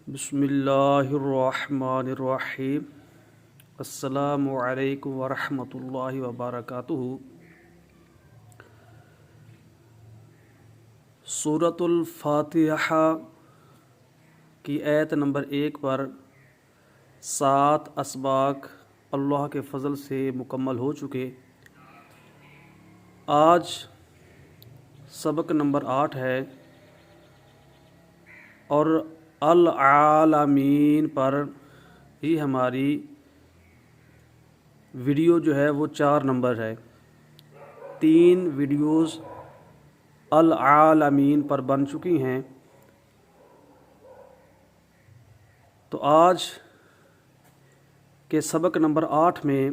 بسم اللہ الرحمن الرحیم۔ السلام علیکم ورحمۃ اللہ وبرکاتہ۔ سورۃ الفاتحہ کی آیت نمبر 1 پر 7 اسباق اللہ کے فضل سے مکمل ہو چکے۔ آج سبق نمبر 8 ہے اور العالمین پر ہی ہماری ویڈیو جو ہے وہ 4 نمبر ہے۔ 3 ویڈیوز العالمین پر بن چکی ہیں، تو آج کے سبق نمبر 8 میں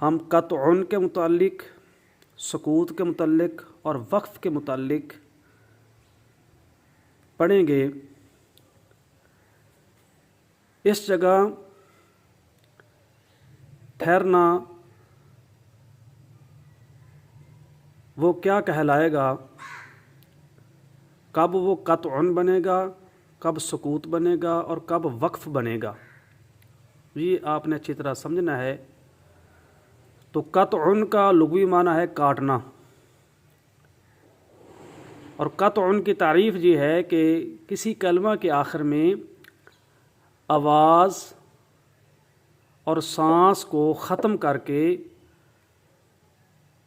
ہم قطع کے متعلق، سکوت کے متعلق اور وقف کے متعلق پڑھیں گے۔ اس جگہ ٹھہرنا وہ کیا کہلائے گا، کب وہ قطع بنے گا، کب سکوت بنے گا اور کب وقف بنے گا، یہ آپ نے اچھی طرح سمجھنا ہے۔ تو قطع کا لغوی معنی ہے کاٹنا، اور قطع کی تعریف یہ ہے کہ کسی کلمہ کے آخر میں آواز اور سانس کو ختم کر کے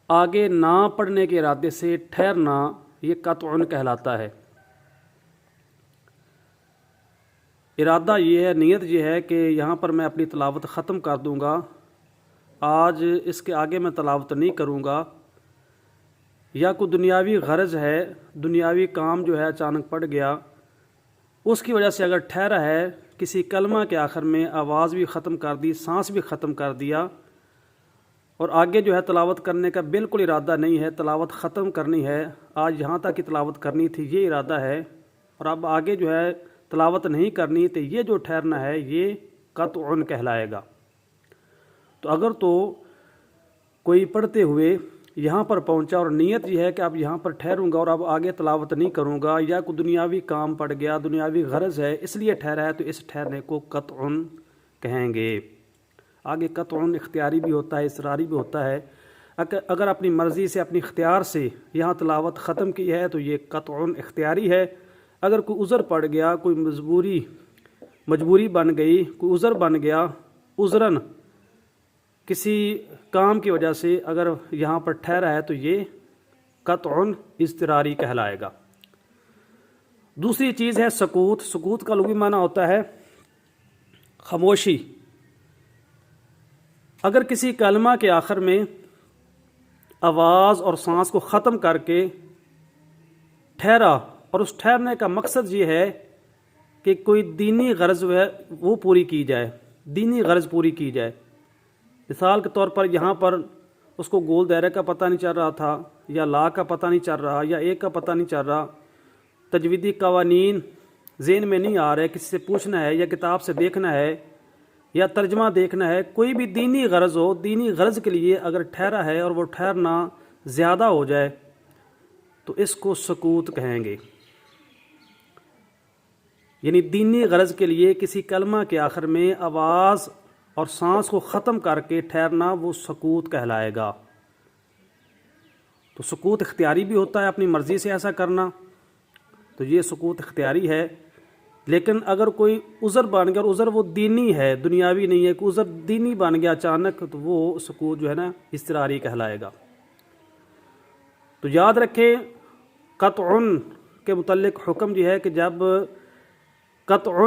آگے نہ پڑھنے کے ارادے سے ٹھہرنا، یہ قطع کہلاتا ہے۔ ارادہ یہ ہے، نیت یہ ہے کہ یہاں پر میں اپنی تلاوت ختم کر دوں گا، آج اس کے آگے میں تلاوت نہیں کروں گا، یا کوئی دنیاوی غرض ہے، دنیاوی کام جو ہے اچانک پڑ گیا، اس کی وجہ سے اگر ٹھہرا ہے، کسی کلمہ کے آخر میں آواز بھی ختم کر دی، سانس بھی ختم کر دیا، اور آگے جو ہے تلاوت کرنے کا بالکل ارادہ نہیں ہے، تلاوت ختم کرنی ہے، آج یہاں تک کی تلاوت کرنی تھی یہ ارادہ ہے، اور اب آگے جو ہے تلاوت نہیں کرنی، تو یہ جو ٹھہرنا ہے یہ قطع کہلائے گا۔ تو اگر تو کوئی پڑھتے ہوئے یہاں پر پہنچا اور نیت یہ ہے کہ اب یہاں پر ٹھہروں گا اور اب آگے تلاوت نہیں کروں گا، یا کوئی دنیاوی کام پڑ گیا، دنیاوی غرض ہے اس لیے ٹھہرا ہے، تو اس ٹھہرنے کو قطع کہیں گے۔ آگے قطع اختیاری بھی ہوتا ہے، اصراری بھی ہوتا ہے۔ اگر اپنی مرضی سے، اپنی اختیار سے یہاں تلاوت ختم کی ہے تو یہ قطع اختیاری ہے۔ اگر کوئی عذر پڑ گیا، کوئی مجبوری بن گئی، کوئی عذر بن گیا، عذراً کسی کام کی وجہ سے اگر یہاں پر ٹھہرا ہے تو یہ قطع اضطراری کہلائے گا۔ دوسری چیز ہے سکوت۔ سکوت کا لغوی معنی ہوتا ہے خاموشی۔ اگر کسی کلمہ کے آخر میں آواز اور سانس کو ختم کر کے ٹھہرا، اور اس ٹھہرنے کا مقصد یہ ہے کہ کوئی دینی غرض ہے وہ پوری کی جائے، دینی غرض پوری کی جائے۔ مثال کے طور پر یہاں پر اس کو گول دائرے کا پتہ نہیں چل رہا تھا، یا لا کا پتہ نہیں چل رہا، یا ایک کا پتہ نہیں چل رہا، تجویدی قوانین ذہن میں نہیں آ رہے، کسی سے پوچھنا ہے یا کتاب سے دیکھنا ہے یا ترجمہ دیکھنا ہے، کوئی بھی دینی غرض ہو، دینی غرض کے لیے اگر ٹھہرا ہے اور وہ ٹھہرنا زیادہ ہو جائے تو اس کو سکوت کہیں گے۔ یعنی دینی غرض کے لیے کسی کلمہ کے آخر میں آواز اور سانس کو ختم کر کے ٹھہرنا وہ سکوت کہلائے گا۔ تو سکوت اختیاری بھی ہوتا ہے، اپنی مرضی سے ایسا کرنا، تو یہ سکوت اختیاری ہے۔ لیکن اگر کوئی عذر بن گیا اور عذر وہ دینی ہے، دنیاوی نہیں ہے، کوئی عذر دینی بن گیا اچانک، تو وہ سکوت جو ہے نا اضطراری کہلائے گا۔ تو یاد رکھیں قطع کے متعلق حکم یہ ہے کہ جب قطع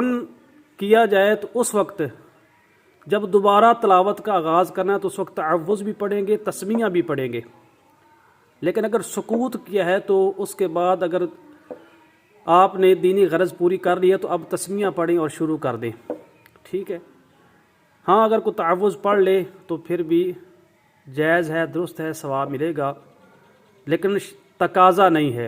کیا جائے تو اس وقت جب دوبارہ تلاوت کا آغاز کرنا ہے تو اس وقت تعوذ بھی پڑھیں گے، تسمیہ بھی پڑھیں گے۔ لیکن اگر سکوت کیا ہے تو اس کے بعد اگر آپ نے دینی غرض پوری کر لی ہے تو اب تسمیہ پڑھیں اور شروع کر دیں، ٹھیک ہے۔ ہاں اگر کوئی تعوذ پڑھ لے تو پھر بھی جائز ہے، درست ہے، ثواب ملے گا، لیکن تقاضا نہیں ہے۔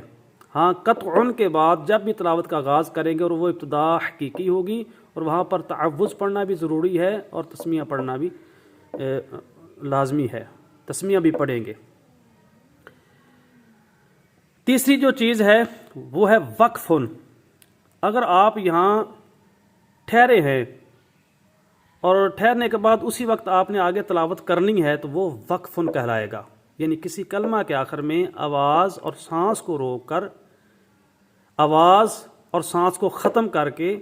ہاں قطع کے بعد جب بھی تلاوت کا آغاز کریں گے اور وہ ابتدا حقیقی ہوگی اور وہاں پر تعوذ پڑھنا بھی ضروری ہے اور تسمیہ پڑھنا بھی لازمی ہے، تسمیہ بھی پڑھیں گے۔ تیسری جو چیز ہے وہ ہے وقفن. اگر آپ یہاں ٹھہرے ہیں اور ٹھہرنے کے بعد اسی وقت آپ نے آگے تلاوت کرنی ہے تو وہ وقفن کہلائے گا. یعنی کسی کلمہ کے آخر میں آواز اور سانس کو روک کر، آواز اور سانس کو ختم کر کے،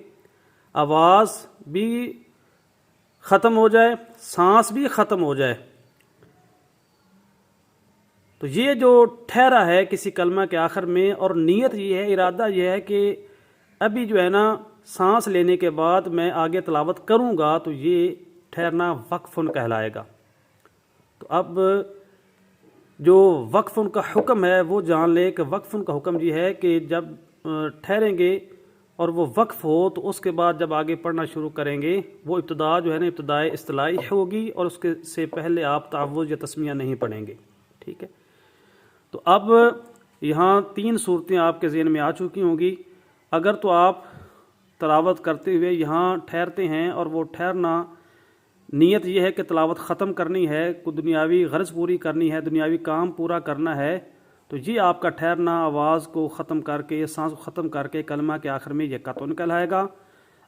آواز بھی ختم ہو جائے، سانس بھی ختم ہو جائے، تو یہ جو ٹھہرا ہے کسی کلمہ کے آخر میں، اور نیت یہ ہے، ارادہ یہ ہے کہ ابھی جو ہے نا سانس لینے کے بعد میں آگے تلاوت کروں گا، تو یہ ٹھہرنا وقفن کہلائے گا. تو اب جو وقفن کا حکم ہے وہ جان لے کہ وقفن کا حکم یہ ہے کہ جب ٹھہریں گے اور وہ وقف ہو تو اس کے بعد جب آگے پڑھنا شروع کریں گے، وہ ابتدا جو ہے نا ابتدائے اصطلاحی ہوگی، اور اس کے سے پہلے آپ تعوذ یا تسمیہ نہیں پڑھیں گے. ٹھیک ہے. تو اب یہاں 3 صورتیں آپ کے ذہن میں آ چکی ہوں گی. اگر تو آپ تلاوت کرتے ہوئے یہاں ٹھہرتے ہیں اور وہ ٹھہرنا نیت یہ ہے کہ تلاوت ختم کرنی ہے، کوئی دنیاوی غرض پوری کرنی ہے، دنیاوی کام پورا کرنا ہے، تو یہ آپ کا ٹھہرنا آواز کو ختم کر کے، سانس کو ختم کر کے کلمہ کے آخر میں یہ قطعن کہلائے گا.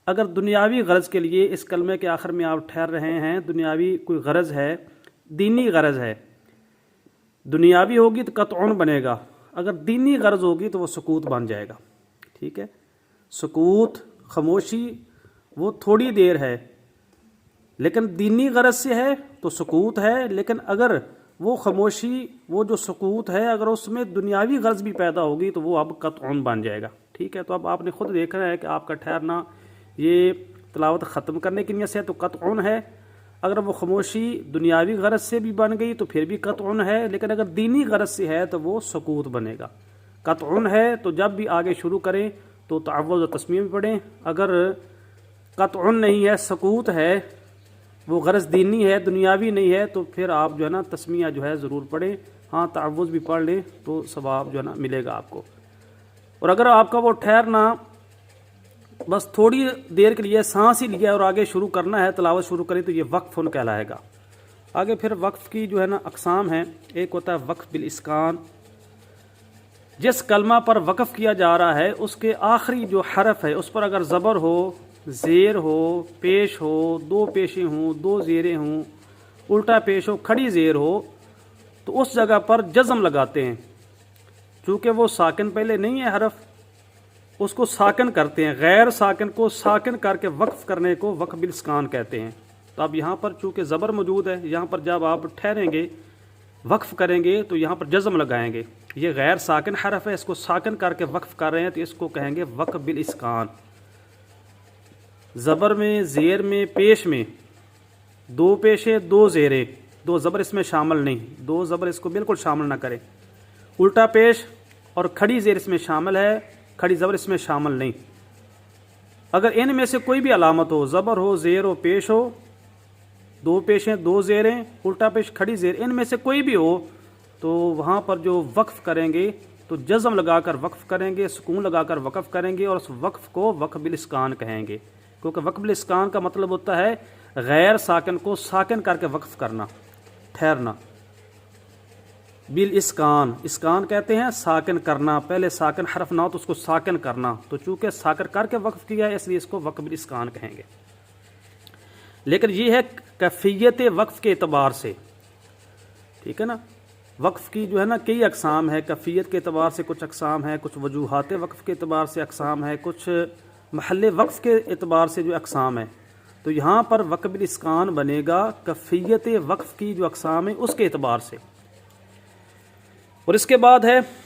اگر دنیاوی غرض کے لیے اس کلمے کے آخر میں آپ ٹھہر رہے ہیں، دنیاوی کوئی غرض ہے، دینی غرض ہے، دنیاوی ہوگی تو قطعن بنے گا، اگر دینی غرض ہوگی تو وہ سکوت بن جائے گا. ٹھیک ہے. سکوت، خاموشی وہ تھوڑی دیر ہے، لیکن دینی غرض سے ہے تو سکوت ہے. لیکن اگر وہ خاموشی، وہ جو سکوت ہے، اگر اس میں دنیاوی غرض بھی پیدا ہوگی تو وہ اب قطعن بن جائے گا. ٹھیک ہے. تو اب آپ نے خود دیکھنا ہے کہ آپ کا ٹھہرنا یہ تلاوت ختم کرنے کی نیت سے ہے تو قطعن ہے. اگر وہ خاموشی دنیاوی غرض سے بھی بن گئی تو پھر بھی قطعن ہے، لیکن اگر دینی غرض سے ہے تو وہ سکوت بنے گا. قطعن ہے تو جب بھی آگے شروع کریں تو تعوذ و تسمیہ بھی پڑھیں. اگر قطعن نہیں ہے، سکوت ہے، وہ غرض دینی ہے، دنیاوی نہیں ہے، تو پھر آپ جو ہے نا تسمیہ جو ہے ضرور پڑھیں. ہاں تعوذ بھی پڑھ لیں تو ثواب جو ہے نا ملے گا آپ کو. اور اگر آپ کا وہ ٹھہرنا بس تھوڑی دیر کے لیے سانس ہی لیا اور آگے شروع کرنا ہے، تلاوت شروع کریں، تو یہ وقفن کہلائے گا. آگے پھر وقف کی جو ہے نا اقسام ہیں. ایک ہوتا ہے وقف بالاسکان. جس کلمہ پر وقف کیا جا رہا ہے اس کے آخری جو حرف ہے اس پر اگر زبر ہو، زیر ہو، پیش ہو، 2 پیشیں ہوں، 2 زیریں ہوں، الٹا پیش ہو، کھڑی زیر ہو، تو اس جگہ پر جزم لگاتے ہیں. چونکہ وہ ساکن پہلے نہیں ہے حرف، اس کو ساکن کرتے ہیں. غیر ساکن کو ساکن کر کے وقف کرنے کو وقف بالاسکان کہتے ہیں. تو اب یہاں پر چونکہ زبر موجود ہے، یہاں پر جب آپ ٹھہریں گے، وقف کریں گے تو یہاں پر جزم لگائیں گے. یہ غیر ساکن حرف ہے، اس کو ساکن کر کے وقف کر رہے ہیں تو اس کو کہیں گے وقف بالاسکان. زبر میں، زیر میں، پیش میں 2 پیشیں، 2 زیریں، 2 زبر اس میں شامل نہیں، 2 زبر اس کو بالکل شامل نہ کریں. الٹا پیش اور کھڑی زیر اس میں شامل ہے، کھڑی زبر اس میں شامل نہیں. اگر ان میں سے کوئی بھی علامت ہو، زبر ہو، زیر ہو، پیش ہو، 2 پیشیں، 2 زیریں، الٹا پیش، کھڑی زیر، ان میں سے کوئی بھی ہو تو وہاں پر جو وقف کریں گے تو جزم لگا کر وقف کریں گے، سکون لگا کر وقف کریں گے، اور اس وقف کو وقف بالاسکان کہیں گے. کیونکہ وقف بالاسکان کا مطلب ہوتا ہے غیر ساکن کو ساکن کر کے وقف کرنا، ٹھہرنا. بالاسکان، اسکان کہتے ہیں ساکن کرنا، پہلے ساکن حرف نہ ہو تو اس کو ساکن کرنا. تو چونکہ ساکن کر کے وقف کیا ہے اس لیے اس کو وقف بالاسکان کہیں گے. لیکن یہ ہے کیفیت وقف کے اعتبار سے. ٹھیک ہے نا. وقف کی جو ہے نا کئی اقسام ہے. کیفیت کے اعتبار سے کچھ اقسام ہے، کچھ وجوہات وقف کے اعتبار سے اقسام ہے، کچھ محل وقف کے اعتبار سے جو اقسام ہے. تو یہاں پر وقف بالاسکان بنے گا کیفیت وقف کی جو اقسام ہے اس کے اعتبار سے. اور اس کے بعد ہے